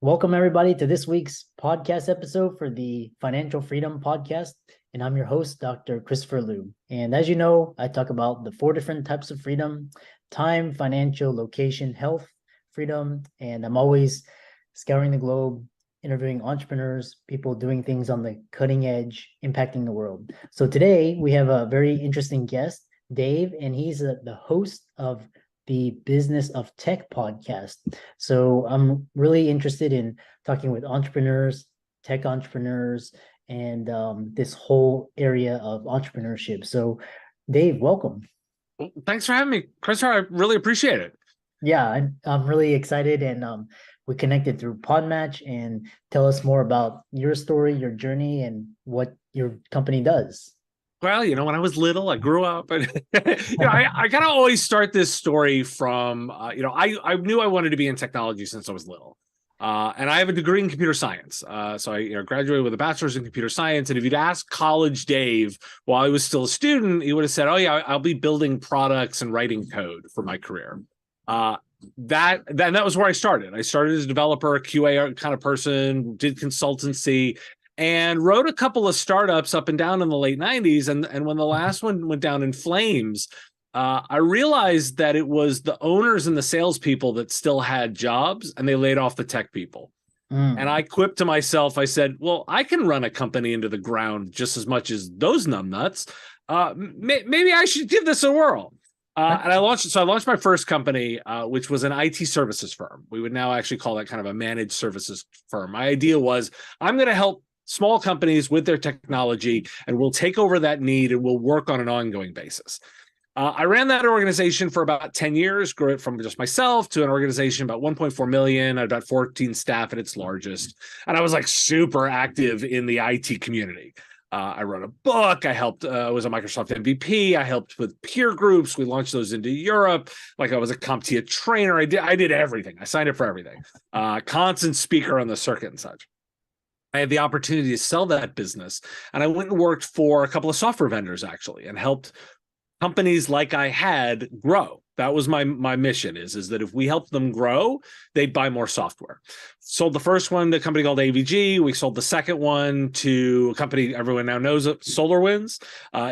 Welcome, everybody, to this week's podcast episode for the Financial Freedom Podcast. And I'm your host, Dr. Christopher Liu. And as you know, I talk about the four different types of freedom: time, financial, location, health, freedom. And I'm always scouring the globe, interviewing entrepreneurs, people doing things on the cutting edge, impacting the world. So today we have a very interesting guest, Dave, and he's the host of the Business of Tech podcast. So I'm really interested in talking with entrepreneurs, tech entrepreneurs, and this whole area of entrepreneurship. So, Dave, welcome. Well, thanks for having me, Christopher. I really appreciate it. Yeah, I'm really excited, and we connected through Podmatch. And tell us more about your story, your journey, and what your company does. Well, when I was little, I grew up, and I kind of always start this story from, I knew I wanted to be in technology since I was little, and I have a degree in computer science. So I graduated with a bachelor's in computer science. And if you'd asked college Dave while I was still a student, he would have said, "Oh yeah, I'll be building products and writing code for my career." That was where I started. I started as a developer, a QA kind of person, did consultancy, and wrote a couple of startups up and down in the late 90s. And when the last one went down in flames, I realized that it was the owners and the salespeople that still had jobs, and they laid off the tech people. And I quipped to myself, I said, well, I can run a company into the ground just as much as those numbnuts. Maybe I should give this a whirl. And I launched my first company, which was an IT services firm. We would now actually call that kind of a managed services firm. My idea was, I'm going to help small companies with their technology, and we'll take over that need and we'll work on an ongoing basis. I ran that organization for about 10 years, grew it from just myself to an organization about 1.4 million, about 14 staff at its largest. And I was like super active in the IT community. I wrote a book. I helped, was a Microsoft MVP. I helped with peer groups. We launched those into Europe. Like, I was a CompTIA trainer. I did everything. I signed up for everything. Constant speaker on the circuit and such. I had the opportunity to sell that business, and I went and worked for a couple of software vendors actually, and helped companies like I had grow. That was my mission, is that if we helped them grow, they'd buy more software. Sold the first one to a company called AVG. We sold the second one to a company everyone now knows, SolarWinds,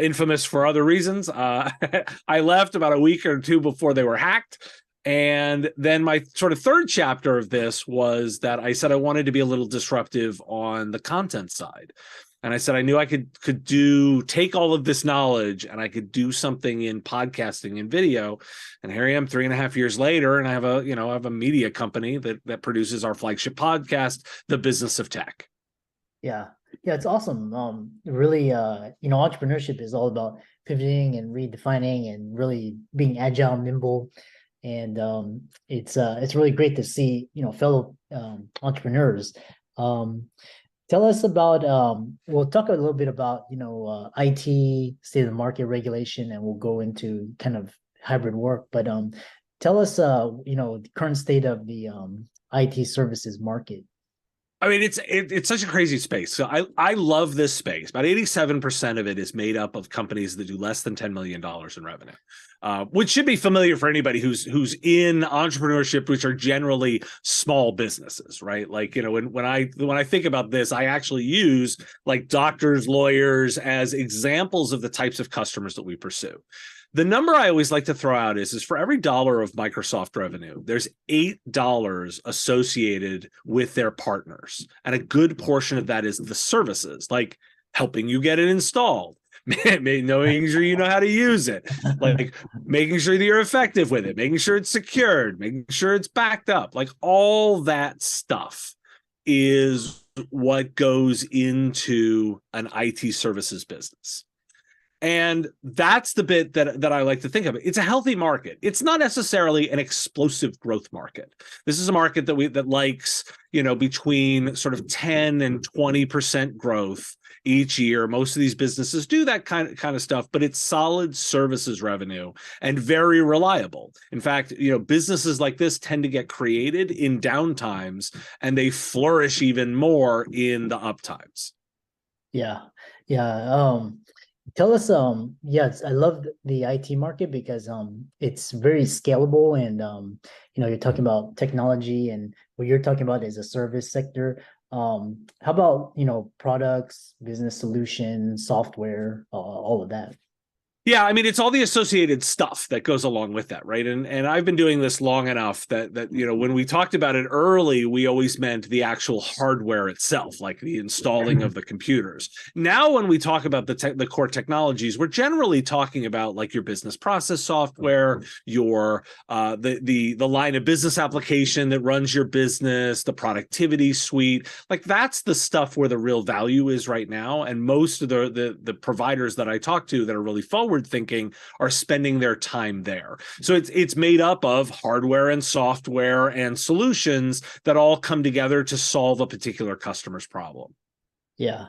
infamous for other reasons. I left about a week or two before they were hacked. And then my sort of third chapter of this was that I said I wanted to be a little disruptive on the content side. And I said I knew I could take all of this knowledge and I could do something in podcasting and video. And here I am 3.5 years later, and I have a media company that produces our flagship podcast, The Business of Tech. Yeah, it's awesome. Really, entrepreneurship is all about pivoting and redefining and really being agile, nimble. And it's really great to see fellow entrepreneurs. Tell us about we'll talk a little bit about IT, state of the market, regulation, and we'll go into kind of hybrid work. But tell us the current state of the IT services market. I mean, it's such a crazy space. So I love this space. About 87% of it is made up of companies that do less than $10 million in revenue, which should be familiar for anybody who's in entrepreneurship, which are generally small businesses, right? Like, when I think about this, I actually use like doctors, lawyers as examples of the types of customers that we pursue. The number I always like to throw out is for every dollar of Microsoft revenue, there's $8 associated with their partners. And a good portion of that is the services, like helping you get it installed, knowing sure you know how to use it, like making sure that you're effective with it, making sure it's secured, making sure it's backed up. Like, all that stuff is what goes into an IT services business. And that's the bit that I like to think of. It's a healthy market. It's not necessarily an explosive growth market. This is a market that likes, between sort of 10 and 20% growth each year. Most of these businesses do that kind of stuff, but it's solid services revenue and very reliable. In fact, businesses like this tend to get created in downtimes, and they flourish even more in the uptimes. Yeah. Tell us, yes, I love the IT market because it's very scalable and you're talking about technology and what you're talking about is a service sector. How about, products, business solutions, software, all of that? Yeah, I mean it's all the associated stuff that goes along with that, right? And I've been doing this long enough that when we talked about it early, we always meant the actual hardware itself, like the installing of the computers. Now, when we talk about the core technologies, we're generally talking about like your business process software, your the line of business application that runs your business, the productivity suite. Like that's the stuff where the real value is right now. And most of the providers that I talk to that are really forward thinking are spending their time there. So it's made up of hardware and software and solutions that all come together to solve a particular customer's problem. Yeah.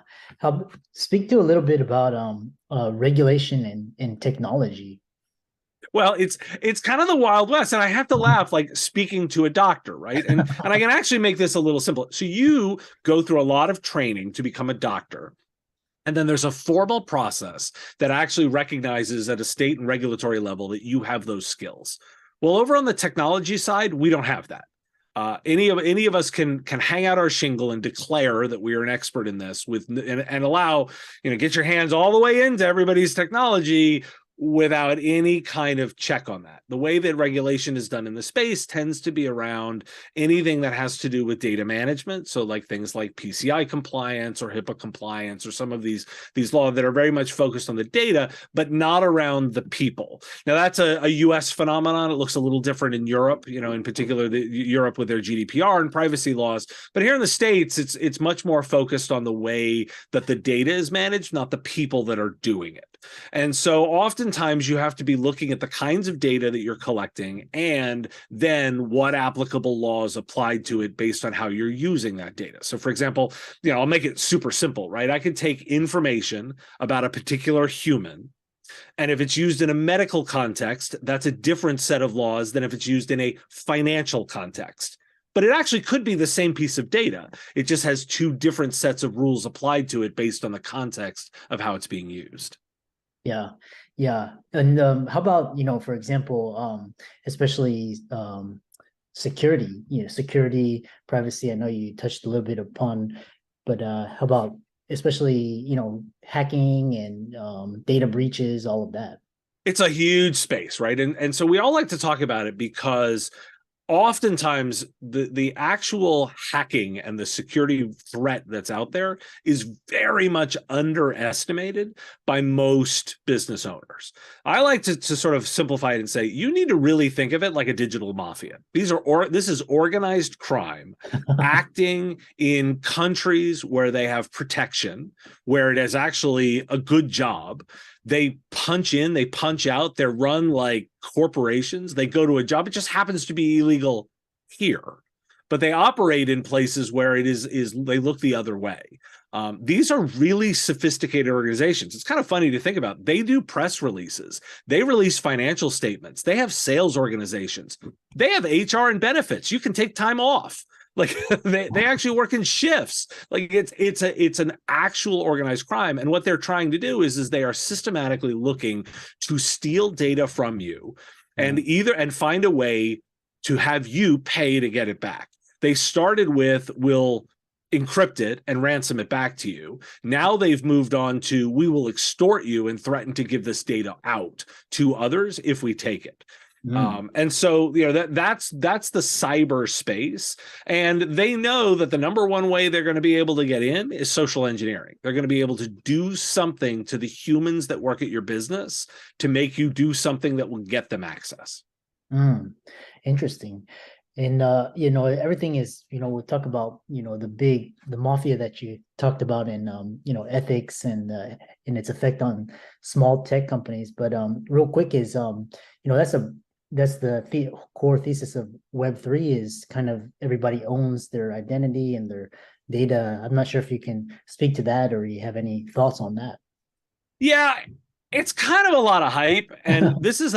Speak to a little bit about regulation and technology. Well, it's kind of the Wild West, and I have to laugh, like speaking to a doctor, right? And I can actually make this a little simpler. So you go through a lot of training to become a doctor. And then there's a formal process that actually recognizes at a state and regulatory level that you have those skills. Well, over on the technology side, we don't have that. Any of us can hang out our shingle and declare that we are an expert in this and allow, get your hands all the way into everybody's technology without any kind of check on that. The way that regulation is done in the space tends to be around anything that has to do with data management. So like things like PCI compliance or HIPAA compliance or some of these laws that are very much focused on the data, but not around the people. Now that's a US phenomenon. It looks a little different in Europe, in particular Europe with their GDPR and privacy laws. But here in the States, it's much more focused on the way that the data is managed, not the people that are doing it. And so oftentimes you have to be looking at the kinds of data that you're collecting and then what applicable laws applied to it based on how you're using that data. So for example, I'll make it super simple, right? I could take information about a particular human, and if it's used in a medical context, that's a different set of laws than if it's used in a financial context. But it actually could be the same piece of data. It just has two different sets of rules applied to it based on the context of how it's being used. Yeah, yeah. And how about, for example, especially security, security, privacy. I know you touched a little bit upon, but how about especially, hacking and data breaches, all of that? It's a huge space, right? And so we all like to talk about it because oftentimes the actual hacking and the security threat that's out there is very much underestimated by most business owners. I like to sort of simplify it and say you need to really think of it like a digital mafia. This is organized crime acting in countries where they have protection, where it is actually a good job. They punch in, they punch out, they're run like corporations. They go to a job. It just happens to be illegal here, but they operate in places where it is they look the other way. These are really sophisticated organizations. It's kind of funny to think about. They do press releases. They release financial statements. They have sales organizations. They have HR and benefits. You can take time off. Like they actually work in shifts. Like it's an actual organized crime. And what they're trying to do is they are systematically looking to steal data from you and find a way to have you pay to get it back. They started with we'll encrypt it and ransom it back to you. Now they've moved on to we will extort you and threaten to give this data out to others if we take it. And so that's the cyber space, and they know that the number one way they're going to be able to get in is social engineering. They're going to be able to do something to the humans that work at your business to make you do something that will get them access. Interesting. And everything is, we'll talk about, the mafia that you talked about in ethics and its effect on small tech companies. But real quick is that's the core thesis of Web3 is kind of everybody owns their identity and their data. I'm not sure if you can speak to that or you have any thoughts on that. Yeah, it's kind of a lot of hype. And this is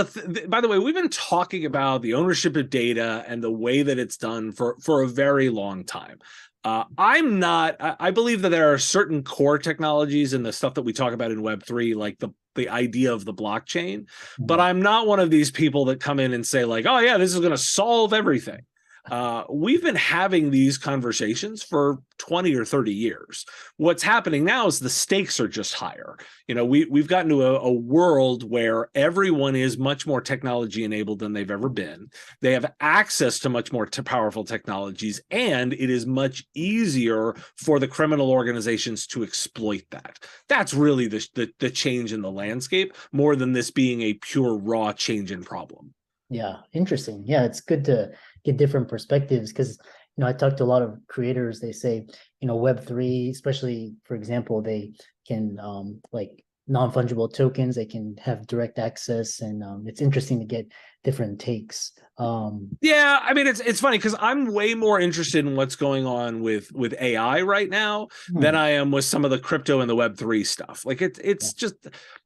by the way, we've been talking about the ownership of data and the way that it's done for a very long time. I'm not. I believe that there are certain core technologies and the stuff that we talk about in Web3, like the idea of the blockchain. But Mhm. I'm not one of these people that come in and say like, oh yeah, this is going to solve everything. We've been having these conversations for 20 or 30 years. What's happening now is the stakes are just higher. We've gotten to a world where everyone is much more technology enabled than they've ever been. They have access to much more powerful technologies, and it is much easier for the criminal organizations to exploit that. That's really the change in the landscape, more than this being a pure raw change in problem. Yeah, interesting. Yeah, it's good to get different perspectives because I talk to a lot of creators. They say, Web3, especially for example, they can like non-fungible tokens, they can have direct access, and it's interesting to get different takes. Yeah, I mean it's funny because I'm way more interested in what's going on with AI right now than hmm, I am with some of the crypto and the Web3 stuff. Like yeah, it's just,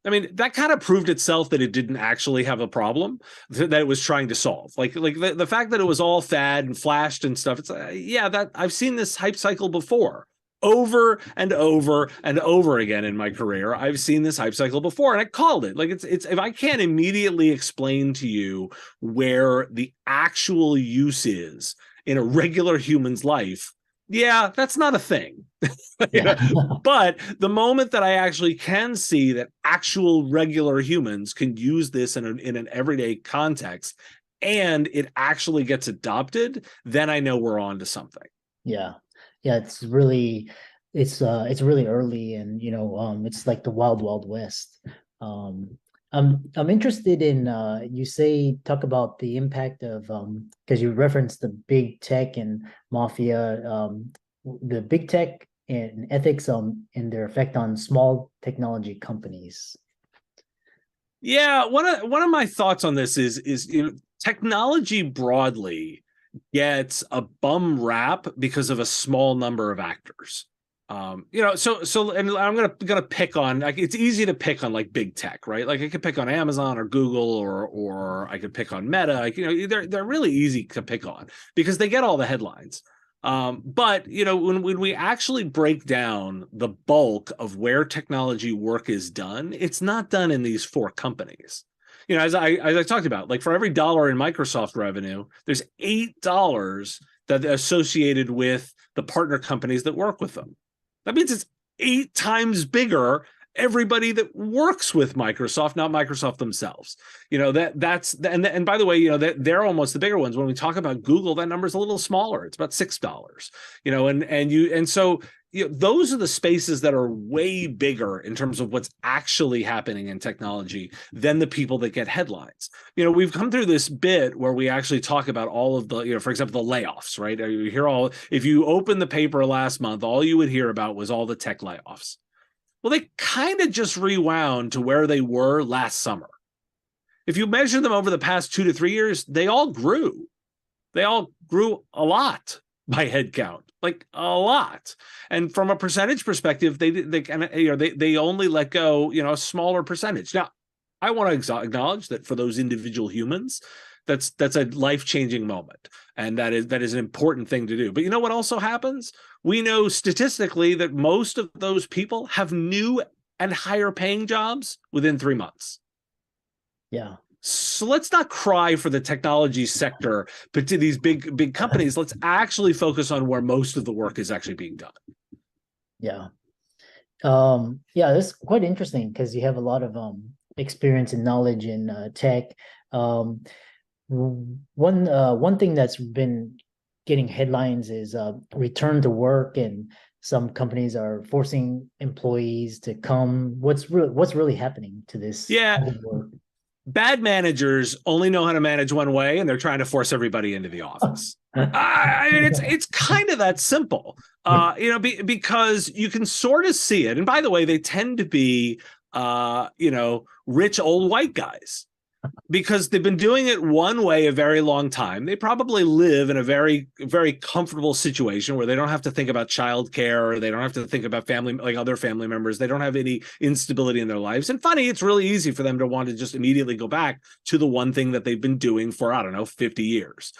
I mean, that kind of proved itself that it didn't actually have a problem that it was trying to solve. Like the fact that it was all fad and flashed and stuff. It's yeah, that I've seen this hype cycle before. Over and over and over again in my career, I've seen this hype cycle before, and I called it. Like it's if I can't immediately explain to you where the actual use is in a regular human's life, yeah, that's not a thing. yeah, But the moment that I actually can see that actual regular humans can use this in an everyday context and it actually gets adopted, then I know we're on to something. yeah, yeah. It's really early, and it's like the wild wild west. Um, I'm interested in you talk about the impact of because you referenced the big tech and mafia, the big tech and ethics and their effect on small technology companies. Yeah, one of my thoughts on this is technology broadly gets a bum rap because of a small number of actors. And I'm gonna pick on, like, it's easy to pick on like big tech, right? Like I could pick on Amazon or Google or I could pick on Meta. Like, they're really easy to pick on because they get all the headlines. But when we actually break down the bulk of where technology work is done, it's not done in these four companies. As I talked about, like for every dollar in Microsoft revenue, there's $8 that are associated with the partner companies that work with them. That means it's 8 times bigger everybody that works with Microsoft, not Microsoft themselves. And by the way, they're almost the bigger ones. When we talk about Google, that number is a little smaller. It's about $6. So those are the spaces that are way bigger in terms of what's actually happening in technology than the people that get headlines. We've come through this bit where we actually talk about all of the, for example, the layoffs, right? If you open the paper last month, all you would hear about was all the tech layoffs. Well, they kind of just rewound to where they were last summer. If you measure them over the past 2 to 3 years, they all grew. They all grew a lot by head count, like a lot. And from a percentage perspective, they only let go, a smaller percentage. Now, I want to acknowledge that for those individual humans, that's a life-changing moment, and that is an important thing to do. But you know what also happens? We know statistically that most of those people have new and higher paying jobs within 3 months. Yeah. So let's not cry for the technology sector, but to these big companies. Let's actually focus on where most of the work is actually being done. Yeah. Yeah, that's quite interesting because you have a lot of experience and knowledge in tech. One thing that's been getting headlines is return to work, and some companies are forcing employees to come. What's really happening to this Yeah, work? bad managers only know how to manage one way, and they're trying to force everybody into the office. I mean, it's kind of that simple, because you can sort of see it. And by the way, they tend to be, rich old white guys, because they've been doing it one way a very long time. They probably live in a very, very comfortable situation where they don't have to think about childcare, or they don't have to think about family, like other family members. They don't have any instability in their lives. And funny, it's really easy for them to want to just immediately go back to the one thing that they've been doing for, I don't know, 50 years.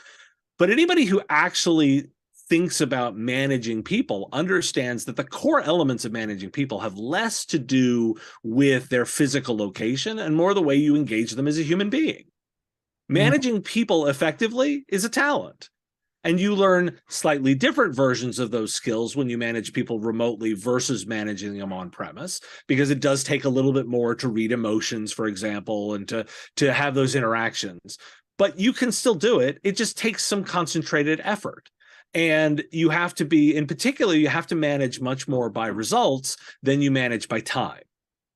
But anybody who actually thinks about managing people understands that the core elements of managing people have less to do with their physical location and more the way you engage them as a human being. Managing people effectively is a talent. And you learn slightly different versions of those skills when you manage people remotely versus managing them on premise, because it does take a little bit more to read emotions, for example, and to have those interactions. But you can still do it. It just takes some concentrated effort. And you have to be, in particular, you have to manage much more by results than you manage by time.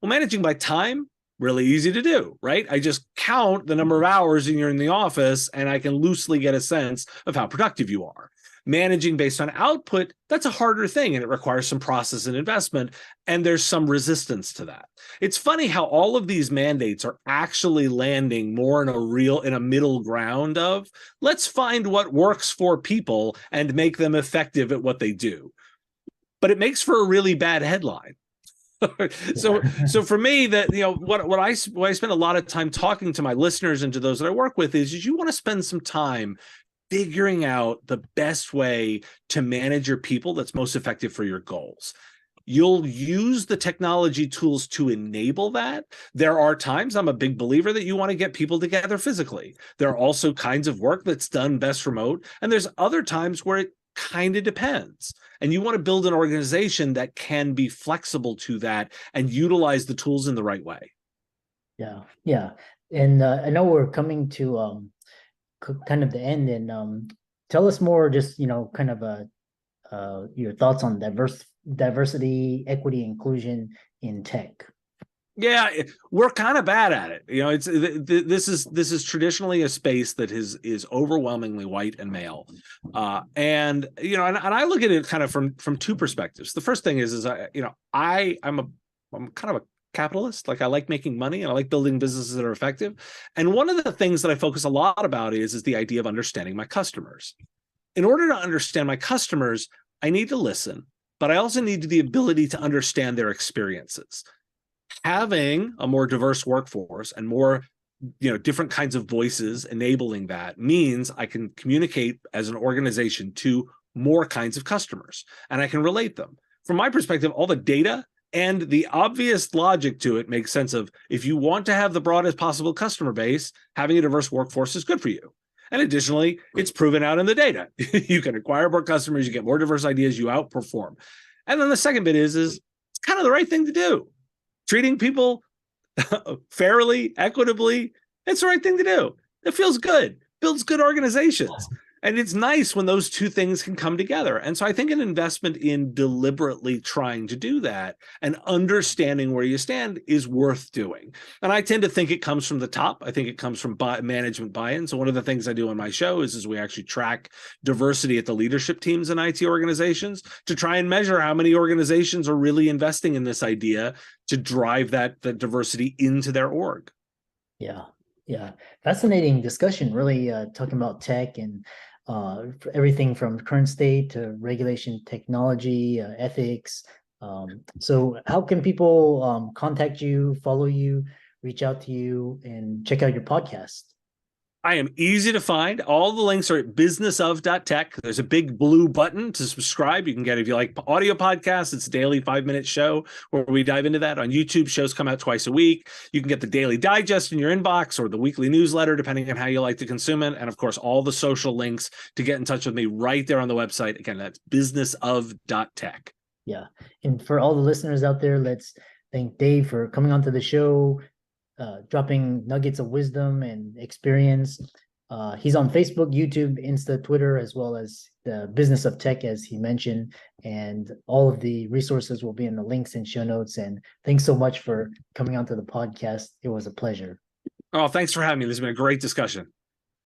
Well, managing by time, really easy to do, right? I just count the number of hours you're in the office and I can loosely get a sense of how productive you are. Managing based on output, that's a harder thing, and it requires some process and investment, and there's some resistance to that. It's funny how all of these mandates are actually landing more in a middle ground of, let's find what works for people and make them effective at what they do. But it makes for a really bad headline. So for me, that what I spend a lot of time talking to my listeners and to those that I work with is you want to spend some time figuring out the best way to manage your people that's most effective for your goals. You'll use the technology tools to enable that. There are times, I'm a big believer, that you want to get people together physically. There are also kinds of work that's done best remote, and there's other times where it kind of depends. And you want to build an organization that can be flexible to that and utilize the tools in the right way. Yeah. And I know we're coming to kind of the end, and tell us more, just kind of your thoughts on diversity, equity, inclusion in tech. Yeah, we're kind of bad at it. It's this is traditionally a space that is overwhelmingly white and male, and I look at it kind of from two perspectives. The first thing is I'm kind of a capitalist. Like, I like making money and I like building businesses that are effective. And one of the things that I focus a lot about is the idea of understanding my customers. In order to understand my customers, I need to listen, but I also need the ability to understand their experiences. Having a more diverse workforce and more different kinds of voices enabling that means I can communicate as an organization to more kinds of customers, and I can relate them. From my perspective, all the data and the obvious logic to it makes sense of, if you want to have the broadest possible customer base, having a diverse workforce is good for you. And additionally, it's proven out in the data. You can acquire more customers, you get more diverse ideas, you outperform. And then the second bit is it's kind of the right thing to do. Treating people fairly, equitably, it's the right thing to do. It feels good, builds good organizations. And it's nice when those two things can come together. And so I think an investment in deliberately trying to do that and understanding where you stand is worth doing. And I tend to think it comes from the top. I think it comes from management buy-in. So one of the things I do on my show is we actually track diversity at the leadership teams in IT organizations to try and measure how many organizations are really investing in this idea to drive the diversity into their org. Yeah. Fascinating discussion, really, talking about tech and everything from current state to regulation, technology, ethics. So how can people contact you, follow you, reach out to you, and check out your podcast? I am easy to find. All the links are at businessof.tech. There's a big blue button to subscribe. You can get, if you like audio podcasts, it's a daily 5-minute show where we dive into that. On YouTube, shows come out twice a week. You can get the daily digest in your inbox or the weekly newsletter, depending on how you like to consume it. And of course, all the social links to get in touch with me right there on the website. Again, that's businessof.tech. Yeah. And for all the listeners out there, let's thank Dave for coming onto the show, dropping nuggets of wisdom and experience. He's on Facebook, YouTube, Insta, Twitter, as well as the Business of Tech, as he mentioned. And all of the resources will be in the links and show notes. And thanks so much for coming onto the podcast. It was a pleasure. Oh, thanks for having me. This has been a great discussion.